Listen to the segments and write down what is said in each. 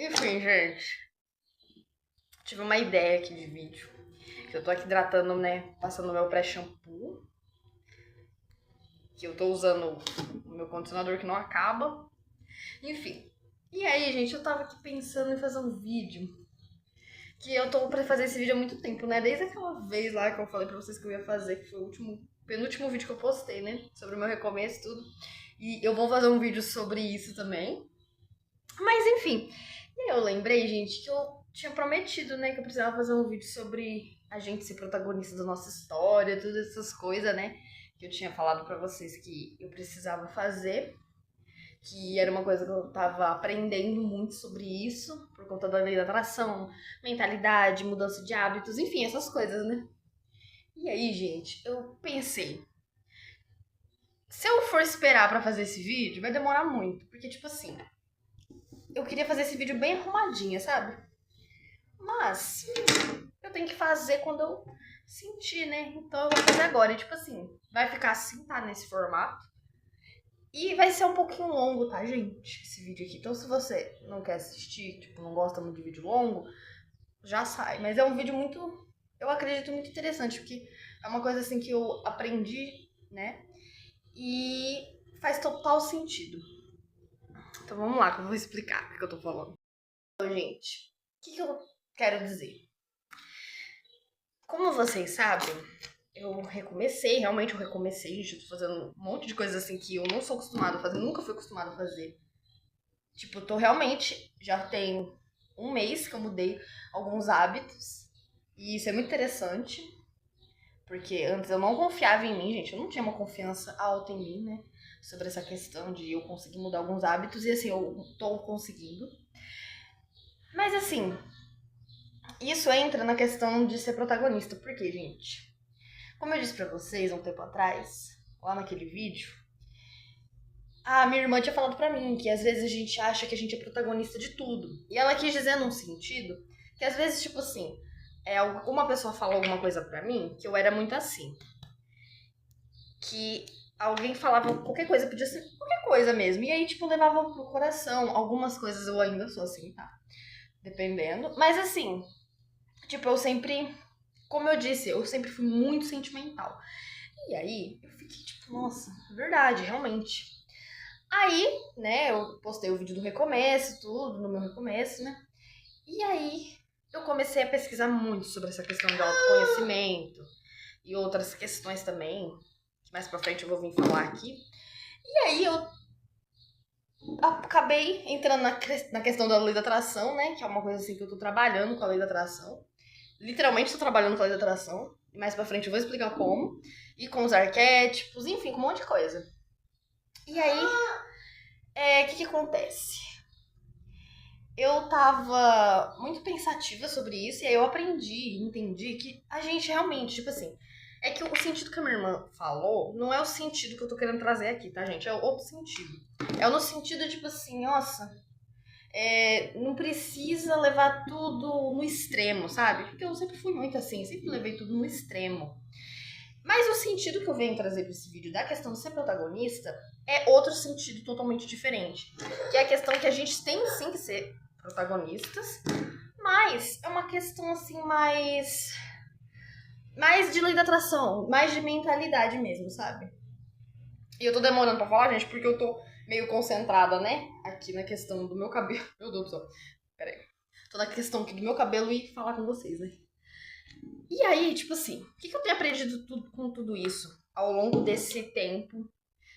Enfim, gente, tive uma ideia aqui de vídeo. Que eu tô aqui hidratando, né? Passando meu pré-shampoo. Que eu tô usando o meu condicionador que não acaba. Enfim. E aí, gente, eu tava aqui pensando em fazer um vídeo. Que eu tô pra fazer esse vídeo há muito tempo, né? Desde aquela vez lá que eu falei pra vocês que eu ia fazer, que foi o penúltimo vídeo que eu postei, né? Sobre o meu recomeço e tudo. E eu vou fazer um vídeo sobre isso também. Mas enfim. E aí eu lembrei, gente, que eu tinha prometido, né? Que eu precisava fazer um vídeo sobre a gente ser protagonista da nossa história, todas essas coisas, né? Que eu tinha falado pra vocês que eu precisava fazer. Que era uma coisa que eu tava aprendendo muito sobre isso, por conta da lei da atração, mentalidade, mudança de hábitos, enfim, essas coisas, né? E aí, gente, eu pensei, se eu for esperar pra fazer esse vídeo, vai demorar muito, porque, tipo assim, eu queria fazer esse vídeo bem arrumadinha, sabe? Mas eu tenho que fazer quando eu sentir, né? Então eu vou fazer agora. E, tipo assim, vai ficar assim, tá? Nesse formato. E vai ser um pouquinho longo, tá, gente? Esse vídeo aqui. Então, se você não quer assistir, tipo, não gosta muito de vídeo longo, já sai. Mas é um vídeo muito, eu acredito, muito interessante, porque é uma coisa assim que eu aprendi, né? E faz total sentido. Então vamos lá, que eu vou explicar o que eu tô falando. Então, gente, o que eu quero dizer? Como vocês sabem, eu recomecei, realmente eu recomecei, gente, eu tô fazendo um monte de coisas assim que eu não sou acostumada a fazer, nunca fui acostumada a fazer. Tipo, eu tô realmente, já tem um mês que eu mudei alguns hábitos, e isso é muito interessante, porque antes eu não confiava em mim, gente, eu não tinha uma confiança alta em mim, né, sobre essa questão de eu conseguir mudar alguns hábitos, e assim, eu tô conseguindo. Mas assim, isso entra na questão de ser protagonista, porque, gente, como eu disse pra vocês um tempo atrás, lá naquele vídeo, a minha irmã tinha falado pra mim que às vezes a gente acha que a gente é protagonista de tudo. E ela quis dizer num sentido que às vezes, tipo assim, uma pessoa falou alguma coisa pra mim que eu era muito assim. Que alguém falava qualquer coisa, podia ser qualquer coisa mesmo. E aí, tipo, levava pro coração. Algumas coisas eu ainda sou assim, tá? Dependendo. Mas assim, tipo, eu sempre, como eu disse, eu sempre fui muito sentimental. E aí, eu fiquei tipo, nossa, verdade, realmente. Aí, né, eu postei o vídeo do recomeço, tudo, no meu recomeço, né? E aí, eu comecei a pesquisar muito sobre essa questão de autoconhecimento e outras questões também, que mais pra frente eu vou vir falar aqui. E aí, eu acabei entrando na questão da lei da atração, né? Que é uma coisa assim que eu tô trabalhando com a lei da atração. Literalmente tô trabalhando com a lei da atração. Mais pra frente eu vou explicar como. E com os arquétipos, enfim, com um monte de coisa. E aí, o que acontece? Eu tava muito pensativa sobre isso, e aí eu aprendi, entendi que a gente realmente, tipo assim, é que o sentido que a minha irmã falou não é o sentido que eu tô querendo trazer aqui, tá, gente? É o outro sentido. É no sentido, tipo assim, nossa, não precisa levar tudo no extremo, sabe? Porque eu sempre fui muito assim, sempre levei tudo no extremo. Mas o sentido que eu venho trazer pra esse vídeo da questão de ser protagonista é outro sentido totalmente diferente. Que é a questão que a gente tem sim que ser protagonistas, mas é uma questão assim mais de lei da atração, mais de mentalidade mesmo, sabe? E eu tô demorando pra falar, gente, porque eu tô meio concentrada, né? Aqui na questão do meu cabelo. Meu Deus do céu. Pera aí. Tô na questão aqui do meu cabelo e falar com vocês, né? E aí, tipo assim, o que eu tenho aprendido com tudo isso ao longo desse tempo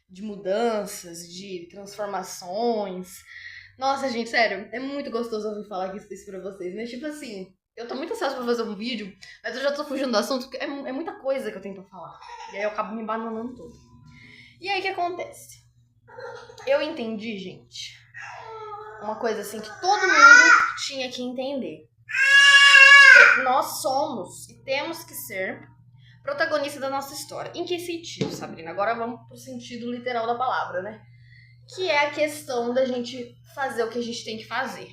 de mudanças, de transformações? Nossa, gente, sério, é muito gostoso ouvir falar isso pra vocês, mas tipo assim, eu tô muito ansiosa pra fazer um vídeo, mas eu já tô fugindo do assunto, porque é muita coisa que eu tenho pra falar. E aí eu acabo me bananando todo. E aí o que acontece? Eu entendi, gente, uma coisa assim que todo mundo tinha que entender. Nós somos e temos que ser protagonistas da nossa história. Em que sentido, Sabrina? Agora vamos pro sentido literal da palavra, né? Que é a questão da gente fazer o que a gente tem que fazer.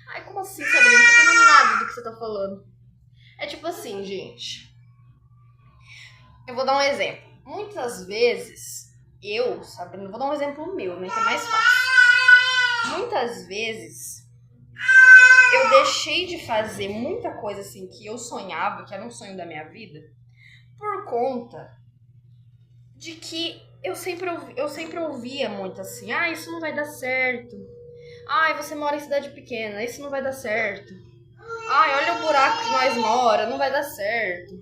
Ai, como assim, Sabrina? Não tô entendendo nada do que você tá falando. É tipo assim, gente. Eu vou dar um exemplo. Muitas vezes, Sabrina, vou dar um exemplo meu, né? Que é mais fácil. Muitas vezes, deixei de fazer muita coisa assim que eu sonhava, que era um sonho da minha vida, por conta de que eu sempre ouvia muito assim, isso não vai dar certo. Você mora em cidade pequena, isso não vai dar certo. Olha o buraco que nós mora, não vai dar certo.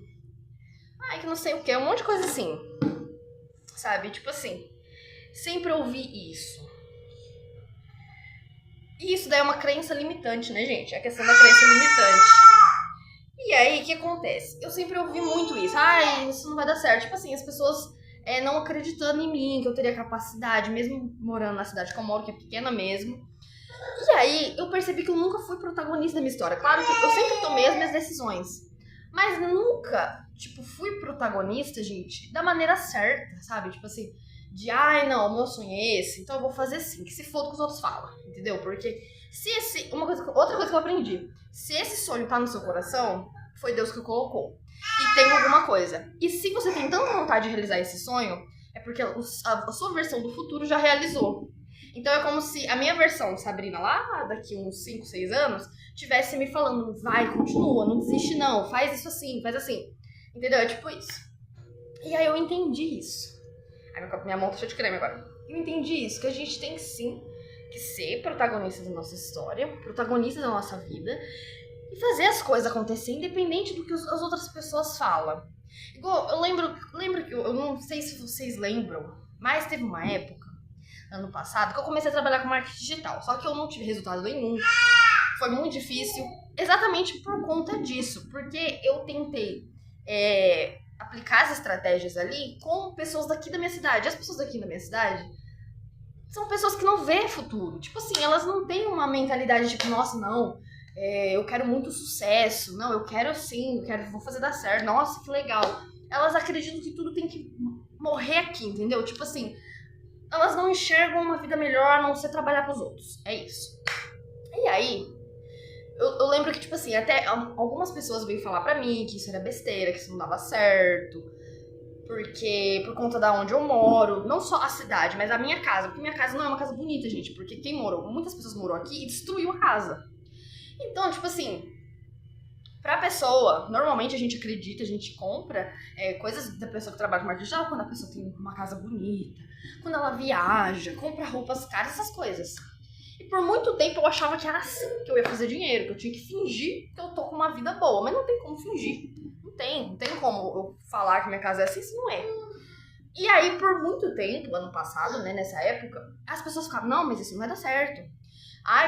Que não sei o que, um monte de coisa assim. Sabe? Tipo assim, sempre ouvi isso. E isso daí é uma crença limitante, né, gente? É a questão da crença limitante. E aí, o que acontece? Eu sempre ouvi muito isso. Isso não vai dar certo. Tipo assim, as pessoas não acreditando em mim, que eu teria capacidade, mesmo morando na cidade que eu moro, que é pequena mesmo. E aí, eu percebi que eu nunca fui protagonista da minha história. Claro que eu sempre tomei as minhas decisões. Mas nunca, fui protagonista, gente, da maneira certa, sabe? Tipo assim, não, o meu sonho é esse, então eu vou fazer assim, que se for o que os outros falam, entendeu? Porque outra coisa que eu aprendi, se esse sonho tá no seu coração, foi Deus que o colocou. E tem alguma coisa. E se você tem tanta vontade de realizar esse sonho, é porque a sua versão do futuro já realizou. Então é como se a minha versão de Sabrina lá daqui uns 5, 6 anos tivesse me falando, vai, continua, não desiste não, faz isso assim, faz assim. Entendeu? É tipo isso. E aí eu entendi isso. Minha mão tá cheia de creme agora. Eu entendi isso, que a gente tem sim que ser protagonista da nossa história, protagonista da nossa vida e fazer as coisas acontecer independente do que as outras pessoas falam. Igual, eu lembro que eu não sei se vocês lembram, mas teve uma época ano passado, que eu comecei a trabalhar com marketing digital. Só que eu não tive resultado nenhum. Foi muito difícil. Exatamente por conta disso. Porque eu tentei aplicar as estratégias ali com pessoas daqui da minha cidade. As pessoas daqui da minha cidade são pessoas que não vêem futuro. Tipo assim, elas não têm uma mentalidade tipo, nossa, não, eu quero muito sucesso. Não, eu quero sim, vou fazer dar certo. Nossa, que legal. Elas acreditam que tudo tem que morrer aqui, entendeu? Tipo assim, elas não enxergam uma vida melhor a não ser trabalhar pros outros. É isso. E aí, eu lembro que, tipo assim, até algumas pessoas veio falar pra mim que isso era besteira, que isso não dava certo. Porque, por conta da onde eu moro, não só a cidade, mas a minha casa. Porque minha casa não é uma casa bonita, gente. Porque muitas pessoas moram aqui e destruiu a casa. Então, tipo assim, pra pessoa, normalmente a gente acredita, a gente compra coisas da pessoa que trabalha com marketing digital quando a pessoa tem uma casa bonita, quando ela viaja, compra roupas caras, essas coisas. E por muito tempo eu achava que era assim que eu ia fazer dinheiro, que eu tinha que fingir que eu tô com uma vida boa, mas não tem como fingir. Não tem como eu falar que minha casa é assim, isso não é. E aí, por muito tempo, ano passado, né, nessa época, as pessoas ficavam, não, mas isso não vai dar certo.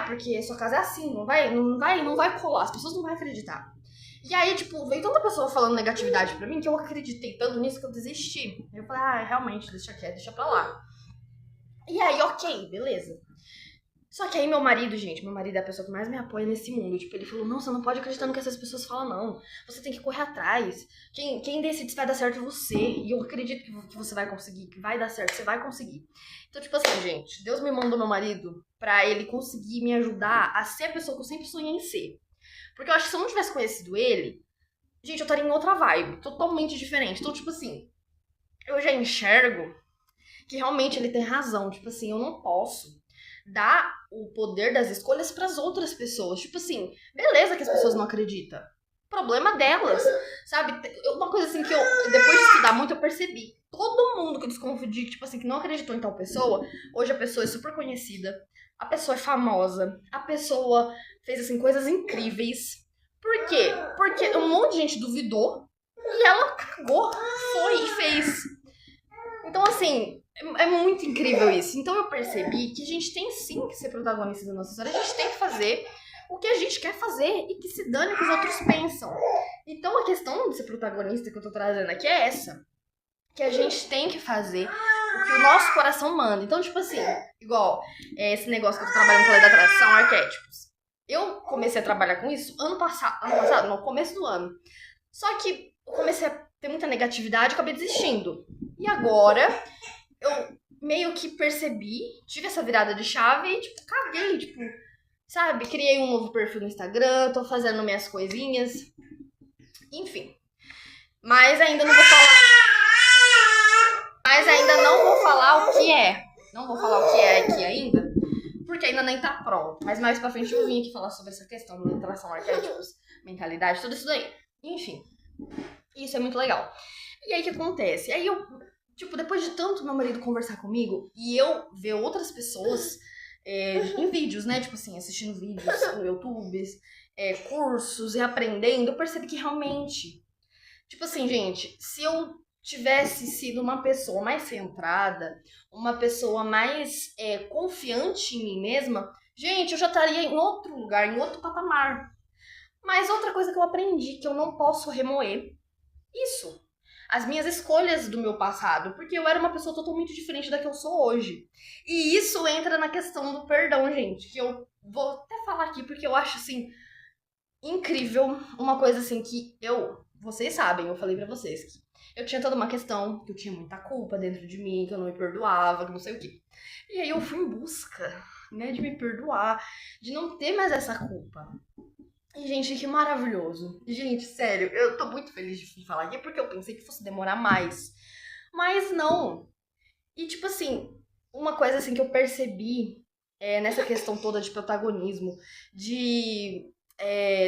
Porque sua casa é assim, não vai colar, as pessoas não vão acreditar. E aí, veio tanta pessoa falando negatividade pra mim que eu acreditei tanto nisso que eu desisti. Eu falei, realmente, deixa quieto, deixa pra lá. E aí, ok, beleza. Só que aí meu marido é a pessoa que mais me apoia nesse mundo. Ele falou, não, você não pode acreditar no que essas pessoas falam, não. Você tem que correr atrás. Quem decide se vai dar certo é você. E eu acredito que você vai conseguir, que vai dar certo, você vai conseguir. Então, gente, Deus me mandou meu marido pra ele conseguir me ajudar a ser a pessoa que eu sempre sonhei em ser. Porque eu acho que se eu não tivesse conhecido ele, gente, eu estaria em outra vibe, totalmente diferente. Então, eu já enxergo que realmente ele tem razão. Eu não posso dar o poder das escolhas pras outras pessoas. Beleza que as pessoas não acreditam. Problema delas, sabe? Uma coisa assim que eu, depois de estudar muito, eu percebi. Todo mundo que eu desconfio, que não acreditou em tal pessoa, hoje a pessoa é super conhecida, a pessoa é famosa, a pessoa fez, coisas incríveis. Por quê? Porque um monte de gente duvidou e ela cagou, foi e fez. Então, é muito incrível isso. Então eu percebi que a gente tem sim que ser protagonista da nossa história. A gente tem que fazer o que a gente quer fazer e que se dane o que os outros pensam. Então a questão de ser protagonista que eu tô trazendo aqui é essa. Que a gente tem que fazer o que o nosso coração manda. Então, igual esse negócio que eu tô trabalhando com a lei da atração, arquétipos. Eu comecei a trabalhar com isso ano passado, no começo do ano. Só que eu comecei a ter muita negatividade e acabei desistindo. E agora eu meio que percebi, tive essa virada de chave e, caguei, sabe? Criei um novo perfil no Instagram, tô fazendo minhas coisinhas, enfim. Mas ainda não vou falar o que é. Não vou falar o que é aqui ainda, porque ainda nem tá pronto. Mas mais pra frente eu vim aqui falar sobre essa questão de tração arquétipos, mentalidade, tudo isso daí. Enfim, isso é muito legal. E aí o que acontece? Aí eu, tipo, depois de tanto meu marido conversar comigo e eu ver outras pessoas em vídeos, né? Tipo assim, assistindo vídeos no YouTube, cursos e aprendendo, eu percebi que realmente, tipo assim, gente, se eu tivesse sido uma pessoa mais centrada, uma pessoa mais confiante em mim mesma, gente, eu já estaria em outro lugar, em outro patamar. Mas outra coisa que eu aprendi, que eu não posso remoer, isso. As minhas escolhas do meu passado, porque eu era uma pessoa totalmente diferente da que eu sou hoje. E isso entra na questão do perdão, gente, que eu vou até falar aqui, porque eu acho, assim, incrível, uma coisa assim que vocês sabem, eu falei pra vocês que eu tinha toda uma questão, que eu tinha muita culpa dentro de mim, que eu não me perdoava, que não sei o quê. E aí eu fui em busca, né, de me perdoar, de não ter mais essa culpa. E, gente, que maravilhoso. Gente, sério, eu tô muito feliz de falar aqui, porque eu pensei que fosse demorar mais. Mas não. E, tipo assim, uma coisa assim que eu percebi nessa questão toda de protagonismo,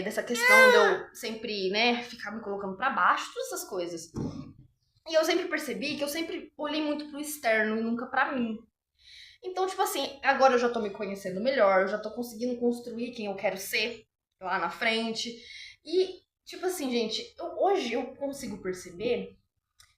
dessa questão de eu sempre, né, ficar me colocando pra baixo, todas essas coisas. E eu sempre percebi que eu sempre olhei muito pro externo e nunca pra mim. Então, tipo assim, agora eu já tô me conhecendo melhor, eu já tô conseguindo construir quem eu quero ser lá na frente. E, tipo assim, gente, hoje eu consigo perceber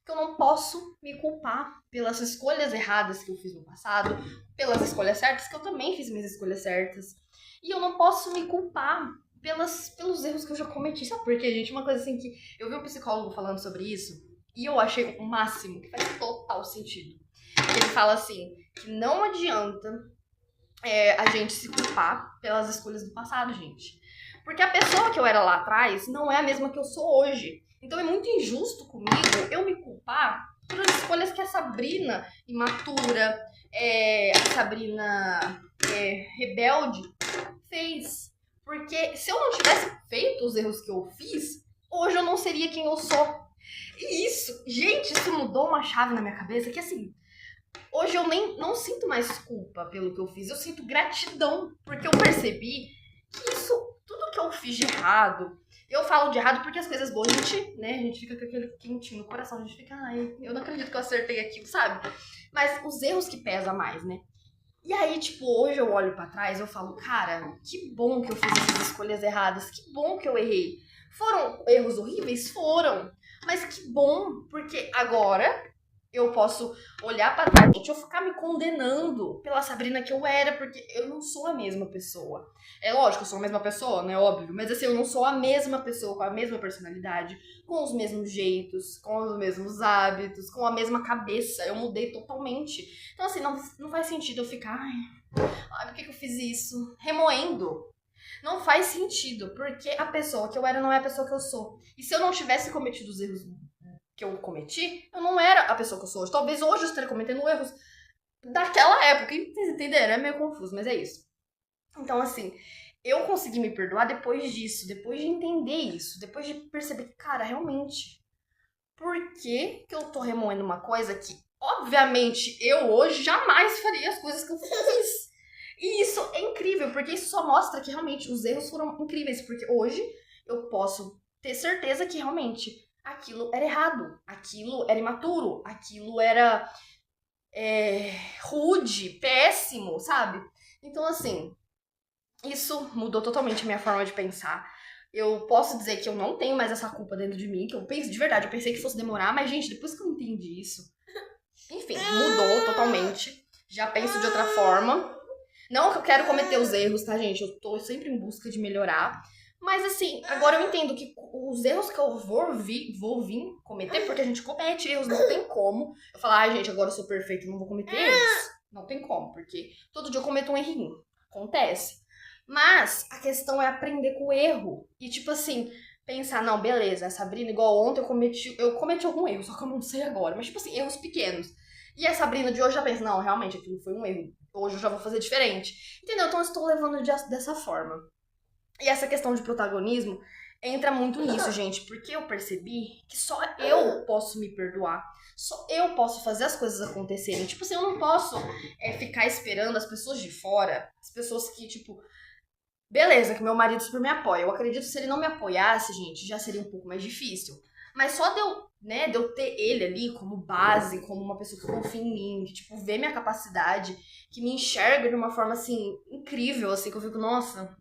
que eu não posso me culpar pelas escolhas erradas que eu fiz no passado, pelas escolhas certas, que eu também fiz minhas escolhas certas. E eu não posso me culpar pelos erros que eu já cometi. Sabe por quê, gente? Uma coisa assim que eu vi um psicólogo falando sobre isso e eu achei o máximo, que faz total sentido. Ele fala assim, que não adianta a gente se culpar pelas escolhas do passado, gente. Porque a pessoa que eu era lá atrás não é a mesma que eu sou hoje. Então é muito injusto comigo eu me culpar pelas escolhas que a Sabrina imatura, a Sabrina rebelde fez. Porque se eu não tivesse feito os erros que eu fiz, hoje eu não seria quem eu sou. E isso, gente, isso mudou uma chave na minha cabeça que assim, hoje eu não sinto mais culpa pelo que eu fiz, eu sinto gratidão, porque eu percebi que isso, tudo que eu fiz de errado, eu falo de errado porque as coisas boas, a gente fica com aquele quentinho no coração, a gente fica, ai, eu não acredito que eu acertei aquilo, sabe? Mas os erros que pesam mais, né? E aí, tipo, hoje eu olho pra trás e eu falo, cara, que bom que eu fiz essas escolhas erradas, que bom que eu errei. Foram erros horríveis? Foram. Mas que bom, porque agora eu posso olhar pra trás e eu ficar me condenando pela Sabrina que eu era, porque eu não sou a mesma pessoa. É lógico, eu sou a mesma pessoa, né? Óbvio. Mas assim, eu não sou a mesma pessoa com a mesma personalidade, com os mesmos jeitos, com os mesmos hábitos, com a mesma cabeça. Eu mudei totalmente. Então, assim, não faz sentido eu ficar, ai, por que eu fiz isso? Remoendo. Não faz sentido, porque a pessoa que eu era não é a pessoa que eu sou. E se eu não tivesse cometido os erros que eu cometi, eu não era a pessoa que eu sou hoje. Talvez hoje eu esteja cometendo erros daquela época, entenderam? É meio confuso, mas é isso. Então, assim, eu consegui me perdoar depois disso, depois de entender isso, depois de perceber que, cara, realmente, por que eu tô remoendo uma coisa que, obviamente, eu hoje jamais faria as coisas que eu fiz? E isso é incrível, porque isso só mostra que realmente os erros foram incríveis, porque hoje eu posso ter certeza que realmente aquilo era errado, aquilo era imaturo, aquilo era rude, péssimo, sabe? Então, assim, isso mudou totalmente a minha forma de pensar. Eu posso dizer que eu não tenho mais essa culpa dentro de mim, que eu penso, de verdade, eu pensei que fosse demorar, mas, gente, depois que eu entendi isso, enfim, mudou totalmente. Já penso de outra forma. Não que eu quero cometer os erros, tá, gente? Eu tô sempre em busca de melhorar. Mas, assim, agora eu entendo que os erros que eu vou vir cometer, porque a gente comete erros, não tem como. Eu falar, ai, gente, agora eu sou perfeito, não vou cometer erros. Não tem como, porque todo dia eu cometo um errinho. Acontece. Mas a questão é aprender com o erro. E, tipo assim, pensar, não, beleza, a Sabrina, igual ontem eu cometi algum erro, só que eu não sei agora. Mas, tipo assim, erros pequenos. E a Sabrina de hoje já pensa, não, realmente, aquilo foi um erro. Hoje eu já vou fazer diferente. Entendeu? Então eu estou levando dessa forma. E essa questão de protagonismo entra muito nisso, gente, porque eu percebi que só eu posso me perdoar. Só eu posso fazer as coisas acontecerem. Tipo assim, eu não posso ficar esperando as pessoas de fora, as pessoas que, tipo, beleza, que meu marido super me apoia. Eu acredito que se ele não me apoiasse, gente, já seria um pouco mais difícil. Mas só de eu, né, de eu ter ele ali como base, como uma pessoa que confia em mim, que, tipo, vê minha capacidade, que me enxerga de uma forma, assim, incrível, assim, que eu fico, nossa,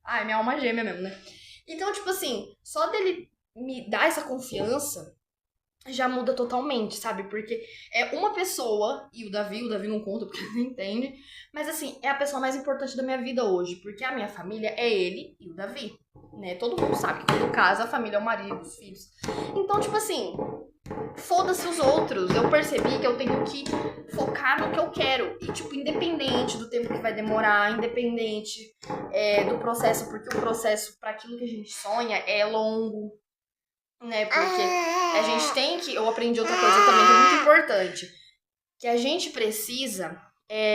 ai, minha alma gêmea mesmo, né? Então, tipo assim, só dele me dar essa confiança já muda totalmente, sabe? Porque é uma pessoa, e o Davi não conta porque não entende, mas assim, é a pessoa mais importante da minha vida hoje, porque a minha família é ele e o Davi, né? Todo mundo sabe que quando casa, a família é o marido, os filhos. Então, tipo assim, foda-se os outros. Eu percebi que eu tenho que focar no que eu quero. E, tipo, independente do tempo que vai demorar, independente do processo, porque o processo para aquilo que a gente sonha é longo, né? Porque a gente tem que. Eu aprendi outra coisa também que é muito importante. Que a gente precisa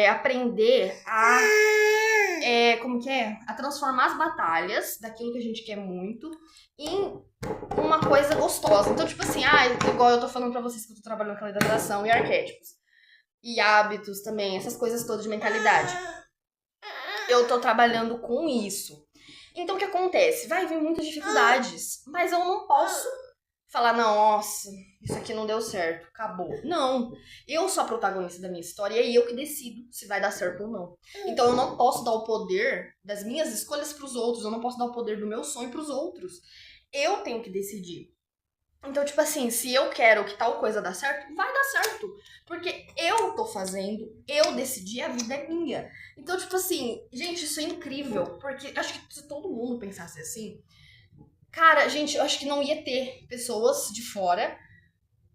aprender a. Como que é? A transformar as batalhas daquilo que a gente quer muito em uma coisa gostosa. Então, tipo assim, igual eu tô falando pra vocês que eu tô trabalhando com legislação e arquétipos. E hábitos também, essas coisas todas de mentalidade. Eu tô trabalhando com isso. Então, o que acontece? Vai vir muitas dificuldades, mas eu não posso falar, não, nossa, isso aqui não deu certo, acabou. Não, eu sou a protagonista da minha história e eu que decido se vai dar certo ou não. Então eu não posso dar o poder das minhas escolhas pros outros, eu não posso dar o poder do meu sonho pros outros. Eu tenho que decidir. Então, tipo assim, se eu quero que tal coisa dá certo, vai dar certo. Porque eu tô fazendo, eu decidi, a vida é minha. Então, tipo assim, gente, isso é incrível. Porque acho que se todo mundo pensasse assim, cara, gente, eu acho que não ia ter pessoas de fora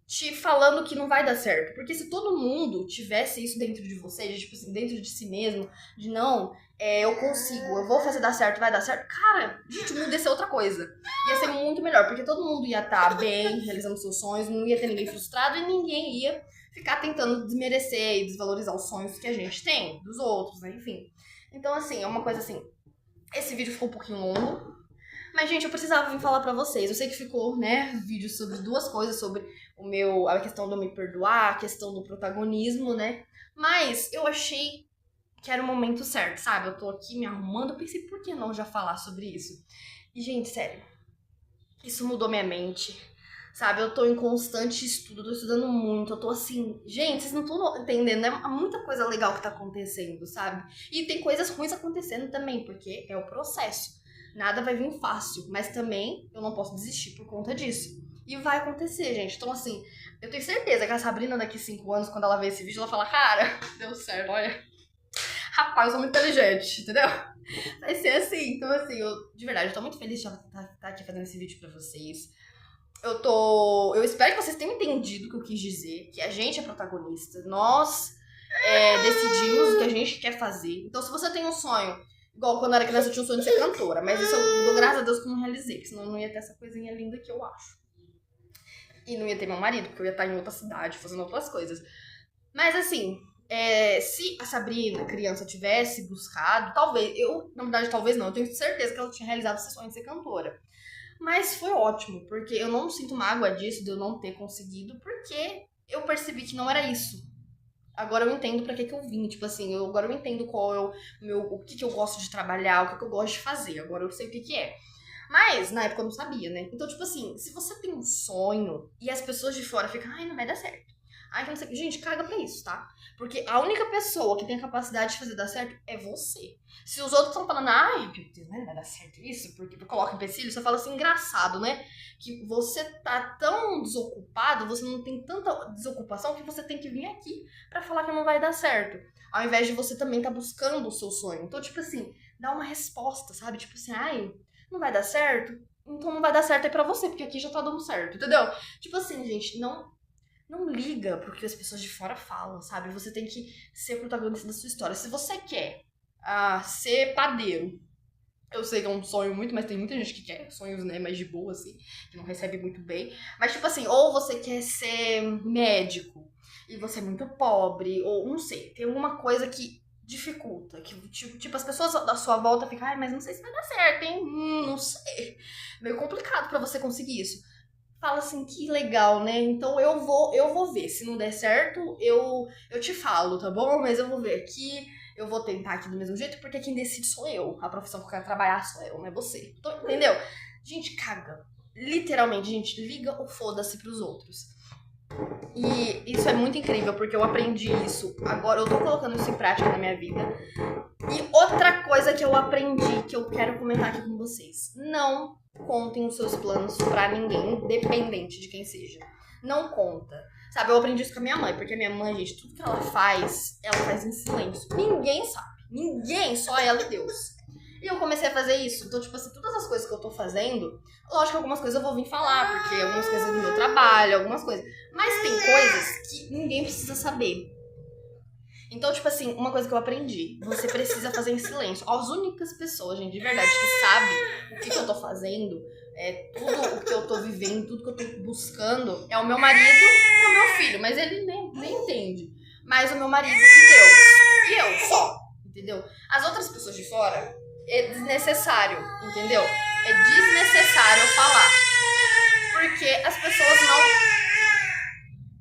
te falando que não vai dar certo. Porque se todo mundo tivesse isso dentro de você, tipo assim, dentro de si mesmo, de não, eu consigo, eu vou fazer dar certo, vai dar certo, cara, gente, o mundo ia ser outra coisa. Ia ser muito melhor, porque todo mundo ia estar bem, realizando seus sonhos, não ia ter ninguém frustrado e ninguém ia ficar tentando desmerecer e desvalorizar os sonhos que a gente tem, dos outros, né? Enfim. Então, assim, é uma coisa assim. Esse vídeo ficou um pouquinho longo, mas, gente, eu precisava vir falar pra vocês. Eu sei que ficou, né, vídeo sobre duas coisas, sobre a questão de eu me perdoar, a questão do protagonismo, né? Mas eu achei que era o momento certo, sabe? Eu tô aqui me arrumando, eu pensei, por que não já falar sobre isso? E, gente, sério, isso mudou minha mente, sabe? Eu tô em constante estudo, tô estudando muito, eu tô assim... Gente, vocês não estão entendendo, né? Há muita coisa legal que tá acontecendo, sabe? E tem coisas ruins acontecendo também, porque é o processo. Nada vai vir fácil, mas também eu não posso desistir por conta disso. E vai acontecer, gente. Então, assim, eu tenho certeza que a Sabrina, daqui 5 anos, quando ela ver esse vídeo, ela fala, cara, deu certo, olha. Rapaz, eu sou muito inteligente, entendeu? Vai ser assim. Então, assim, de verdade, eu tô muito feliz de estar aqui fazendo esse vídeo pra vocês. Eu espero que vocês tenham entendido o que eu quis dizer, que a gente é protagonista. Nós decidimos o que a gente quer fazer. Então, se você tem um sonho, igual quando eu era criança eu tinha um sonho de ser cantora, mas isso eu dou graças a Deus que eu não realizei, que senão eu não ia ter essa coisinha linda que eu acho. E não ia ter meu marido, porque eu ia estar em outra cidade, fazendo outras coisas. Mas assim, se a Sabrina, criança, tivesse buscado, talvez, na verdade talvez não, eu tenho certeza que ela tinha realizado esse sonho de ser cantora. Mas foi ótimo, porque eu não sinto mágoa disso, de eu não ter conseguido, porque eu percebi que não era isso. Agora eu entendo pra que eu vim, tipo assim, agora eu entendo qual é o que eu gosto de trabalhar, o que eu gosto de fazer, agora eu sei o que é. Mas, na época eu não sabia, né? Então, tipo assim, se você tem um sonho e as pessoas de fora ficam, ai, não vai dar certo. Ai, que não sei. Gente, caga pra isso, tá? Porque a única pessoa que tem a capacidade de fazer dar certo é você. Se os outros estão falando, ai, meu Deus, não vai dar certo isso, porque coloca empecilho, você fala assim, engraçado, né? Que você tá tão desocupado, você não tem tanta desocupação que você tem que vir aqui pra falar que não vai dar certo. Ao invés de você também tá buscando o seu sonho. Então, tipo assim, dá uma resposta, sabe? Tipo assim, ai, não vai dar certo? Então não vai dar certo aí pra você, porque aqui já tá dando certo, entendeu? Tipo assim, gente, não liga pro que as pessoas de fora falam, sabe? Você tem que ser protagonista da sua história. Se você quer ser padeiro, eu sei que é um sonho muito, mas tem muita gente que quer sonhos, né, mais de boa, assim, que não recebe muito bem. Mas, tipo assim, ou você quer ser médico e você é muito pobre, ou não sei, tem alguma coisa que dificulta. Que, tipo, as pessoas da sua volta ficam, ai, mas não sei se vai dar certo, hein? Não sei. Meio complicado pra você conseguir isso. Fala assim, que legal, né? Então eu vou ver. Se não der certo, eu te falo, tá bom? Mas eu vou ver aqui, eu vou tentar aqui do mesmo jeito, porque quem decide sou eu. A profissão que eu quero trabalhar sou eu, não é você. Então, entendeu? Gente, caga. Literalmente, gente, liga o foda-se pros outros. E isso é muito incrível, porque eu aprendi isso. Agora eu tô colocando isso em prática na minha vida. E outra coisa que eu aprendi, que eu quero comentar aqui com vocês. Não contem os seus planos pra ninguém, independente de quem seja. Não conta. Sabe, eu aprendi isso com a minha mãe, porque a minha mãe, gente, tudo que ela faz em silêncio. Ninguém sabe. Ninguém, só ela e Deus. E eu comecei a fazer isso. Então, tipo assim, todas as coisas que eu tô fazendo, lógico que algumas coisas eu vou vir falar, porque algumas coisas do meu trabalho, algumas coisas. Mas tem coisas que ninguém precisa saber. Então, tipo assim, uma coisa que eu aprendi, você precisa fazer em silêncio. As únicas pessoas, gente, de verdade, que sabem o que eu tô fazendo, tudo o que eu tô vivendo, tudo que eu tô buscando, é o meu marido e o meu filho. Mas ele nem entende. Mas o meu marido e Deus. E eu só, entendeu? As outras pessoas de fora, é desnecessário, entendeu? É desnecessário eu falar.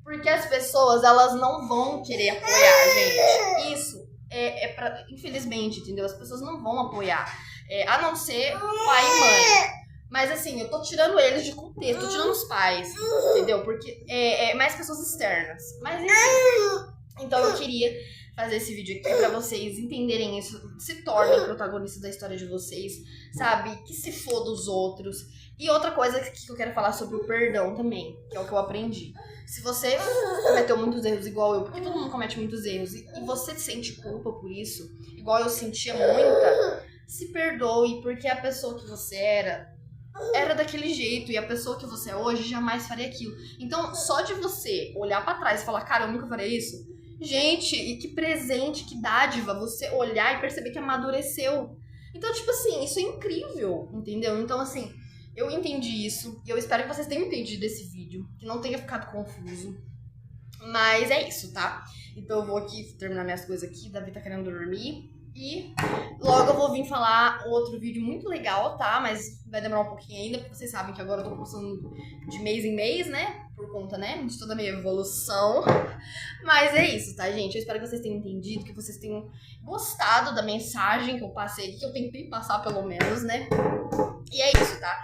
Porque as pessoas, elas não vão querer apoiar, gente. Isso é pra... Infelizmente, entendeu? As pessoas não vão apoiar. A não ser pai e mãe. Mas assim, eu tô tirando eles de contexto, tô tirando os pais, entendeu? Porque é mais pessoas externas. Mas enfim. Então eu queria fazer esse vídeo aqui pra vocês entenderem isso. Se tornem protagonistas da história de vocês, sabe? Que se foda os outros. E outra coisa que eu quero falar sobre o perdão também, que é o que eu aprendi. Se você cometeu muitos erros igual eu, porque todo mundo comete muitos erros, e você sente culpa por isso, igual eu sentia muita, se perdoe, porque a pessoa que você era daquele jeito, e a pessoa que você é hoje jamais faria aquilo. Então, só de você olhar pra trás e falar, cara, eu nunca farei isso, gente, e que presente, que dádiva, você olhar e perceber que amadureceu. Então, tipo assim, isso é incrível, entendeu? Então, assim, eu entendi isso, e eu espero que vocês tenham entendido esse vídeo, que não tenha ficado confuso. Mas é isso, tá? Então eu vou aqui terminar minhas coisas aqui, Davi tá querendo dormir. E logo eu vou vir falar outro vídeo muito legal, tá? Mas vai demorar um pouquinho ainda, porque vocês sabem que agora eu tô postando de mês em mês, né? Por conta, né, de toda a minha evolução. Mas é isso, tá, gente? Eu espero que vocês tenham entendido, que vocês tenham gostado da mensagem que eu passei aqui, que eu tentei passar pelo menos, né? E é isso, tá?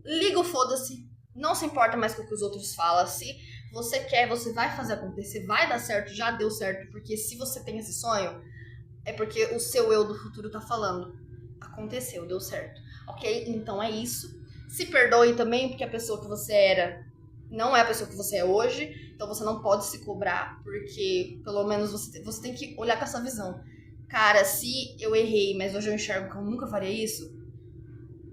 Liga o foda-se, não se importa mais com o que os outros falam. Se você quer, você vai fazer acontecer, vai dar certo, já deu certo, porque se você tem esse sonho, é porque o seu eu do futuro tá falando, aconteceu, deu certo, ok? Então é isso. Se perdoe também, porque a pessoa que você era não é a pessoa que você é hoje, então você não pode se cobrar, porque pelo menos você tem que olhar com essa visão. Cara, se eu errei, mas hoje eu enxergo que eu nunca faria isso,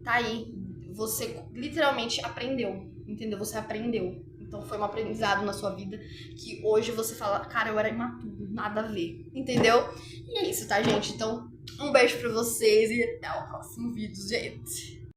tá aí. Você literalmente aprendeu, entendeu? Você aprendeu. Então foi um aprendizado na sua vida que hoje você fala, cara, eu era imaturo, nada a ver, entendeu? E é isso, tá, gente? Então, um beijo pra vocês e até o próximo vídeo, gente.